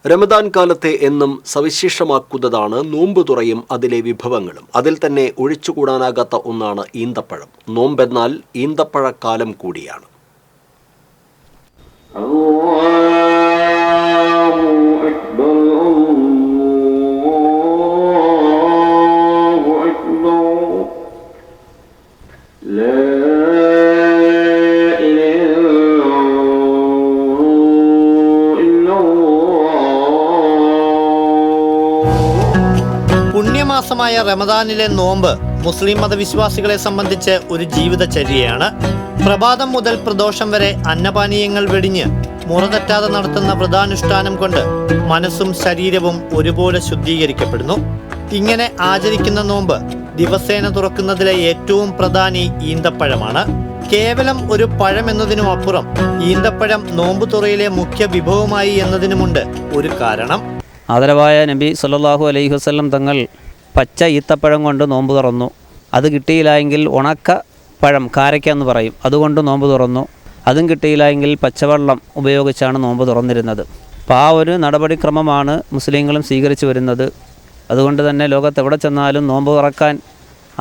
റമദാൻ കാലത്തെ എന്നും സവിശേഷമാക്കുന്നതാണ് നോമ്പ് തുറയും അതിലെ വിഭവങ്ങളും. അതിൽ തന്നെ ഒഴിച്ചുകൂടാനാകാത്ത ഒന്നാണ് ഈന്തപ്പഴം. നോമ്പെന്നാൽ ഈന്തപ്പഴക്കാലം കൂടിയാണ്. പുണ്യമാസമായ റമദാനിലെ നോമ്പ് മുസ്ലിം മതവിശ്വാസികളെ സംബന്ധിച്ച് ഒരു ജീവിതചര്യയാണ്. പ്രഭാതം മുതൽ പ്രദോഷം വരെ അന്നപാനീയങ്ങൾ വെടിഞ്ഞ് മുറതെറ്റാതെ നടത്തുന്ന വ്രതാനുഷ്ഠാനം കൊണ്ട് മനസ്സും ശരീരവും ഒരുപോലെ ശുദ്ധീകരിക്കപ്പെടുന്നു. ഇങ്ങനെ ആചരിക്കുന്ന നോമ്പ് ദിവസേന തുറക്കുന്നതിലെ ഏറ്റവും പ്രധാനി ഈന്തപ്പഴമാണ്. കേവലം ഒരു പഴം എന്നതിനും അപ്പുറം ഈന്തപ്പഴം നോമ്പ് തുറയിലെ മുഖ്യ വിഭവമായി എന്നതിനുമുണ്ട് ഒരു കാരണം. ആദരവായ നബി സല്ലല്ലാഹു അലൈഹി വസല്ലം തങ്ങൾ പച്ച ഈത്തപ്പഴം കൊണ്ട് നോമ്പ് തുറന്നു. അത് കിട്ടിയില്ലായെങ്കിൽ ഉണക്ക പഴം, കാരയ്ക്ക എന്ന് പറയും, അതുകൊണ്ട് നോമ്പ് തുറന്നു. അതും കിട്ടിയില്ലായെങ്കിൽ പച്ചവെള്ളം ഉപയോഗിച്ചാണ് നോമ്പ് തുറന്നിരുന്നത്. അപ്പോൾ ആ ഒരു നടപടിക്രമമാണ് മുസ്ലിങ്ങളും സ്വീകരിച്ചു വരുന്നത്. അതുകൊണ്ട് തന്നെ ലോകത്ത് എവിടെ ചെന്നാലും നോമ്പ് തുറക്കാൻ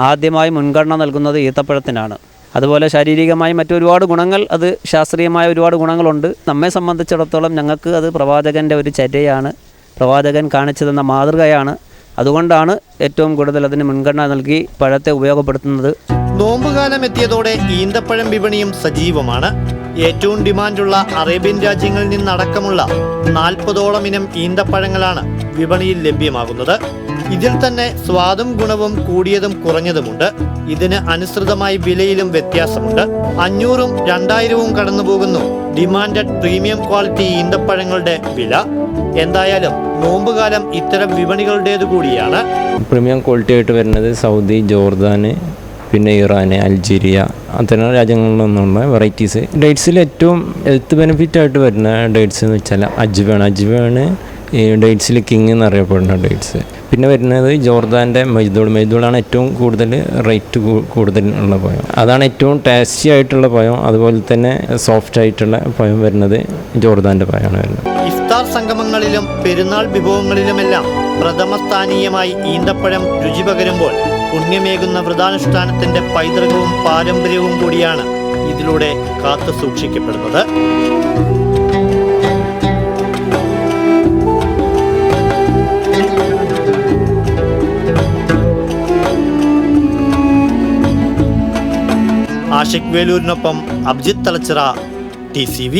ആദ്യമായി മുൻഗണന നൽകുന്നത് ഈത്തപ്പഴത്തിനാണ്. അതുപോലെ ശാരീരികമായി മറ്റൊരുപാട് ഗുണങ്ങൾ, അത് ശാസ്ത്രീയമായ ഒരുപാട് ഗുണങ്ങളുണ്ട്. നമ്മെ സംബന്ധിച്ചിടത്തോളം ഞങ്ങൾക്ക് അത് പ്രവാചകൻ്റെ ഒരു ചര്യയാണ്, പ്രവാചകൻ കാണിച്ചു തന്ന മാതൃകയാണ്. അതുകൊണ്ടാണ് ഏറ്റവും കൂടുതൽ അതിന് മുൻഗണന നൽകി പഴത്തെ ഉപയോഗപ്പെടുത്തുന്നത്. നോമ്പുകാലം എത്തിയതോടെ ഈന്തപ്പഴം വിപണിയും സജീവമാണ്. ഏറ്റവും ഡിമാൻഡുള്ള അറേബ്യൻ രാജ്യങ്ങളിൽ നിന്നടക്കമുള്ള 40ഓളം ഇനം ഈന്തപ്പഴങ്ങളാണ് വിപണിയിൽ ലഭ്യമാകുന്നത്. ഇതിൽ തന്നെ സ്വാദും ഗുണവും കൂടിയതും കുറഞ്ഞതുമുണ്ട്. ഇതിന് അനുസൃതമായി വിലയിലും വ്യത്യാസമുണ്ട്. 500ഉം 2000ഉം കടന്നുപോകുന്നു ഡിമാൻഡഡ് പ്രീമിയം ക്വാളിറ്റി ഈന്തപ്പഴങ്ങളുടെ വില. എന്തായാലും നോമ്പുകാലം ഇത്തരം വിപണികളുടേതു കൂടിയാണ്. പ്രീമിയം ക്വാളിറ്റി ആയിട്ട് വരുന്നത് സൗദി, ജോർദാന്, പിന്നെ ഇറാൻ, അൾജീരിയ, അത്തരം രാജ്യങ്ങളിലൊന്നുള്ള വെറൈറ്റീസ്. ഡേറ്റ്സിൽ ഏറ്റവും ഹെൽത്ത് ബെനിഫിറ്റ് ആയിട്ട് വരുന്ന ഡേറ്റ്സ് എന്ന് വെച്ചാൽ അജ്വാണ് ഈ ഡേറ്റ്സിൽ കിങ് എന്നറിയപ്പെടുന്ന ഡേറ്റ്സ്. പിന്നെ വരുന്നത് ജോർദാൻ്റെ മൈദൂളാണ് ഏറ്റവും കൂടുതൽ റേറ്റ് കൂടുതലുള്ള പഴം. അതാണ് ഏറ്റവും ടേസ്റ്റി ആയിട്ടുള്ള പഴം. അതുപോലെ തന്നെ സോഫ്റ്റ് ആയിട്ടുള്ള പഴം വരുന്നത് ജോർദാൻ്റെ പഴമാണ് വരുന്നത്. ഇഫ്താർ സംഗമങ്ങളിലും പെരുന്നാൾ വിഭവങ്ങളിലുമെല്ലാം പ്രഥമസ്ഥാനീയമായി ഈന്തപ്പഴം രുചി പകരുമ്പോൾ പുണ്യമേകുന്ന വ്രതാനുഷ്ഠാനത്തിന്റെ പൈതൃകവും പാരമ്പര്യവും കൂടിയാണ് ഇതിലൂടെ കാത്തു സൂക്ഷിക്കപ്പെടുന്നത്. ആഷിഖ് വേലൂരിനൊപ്പം അഭിജിത്ത് തലച്ചിറ, TCV.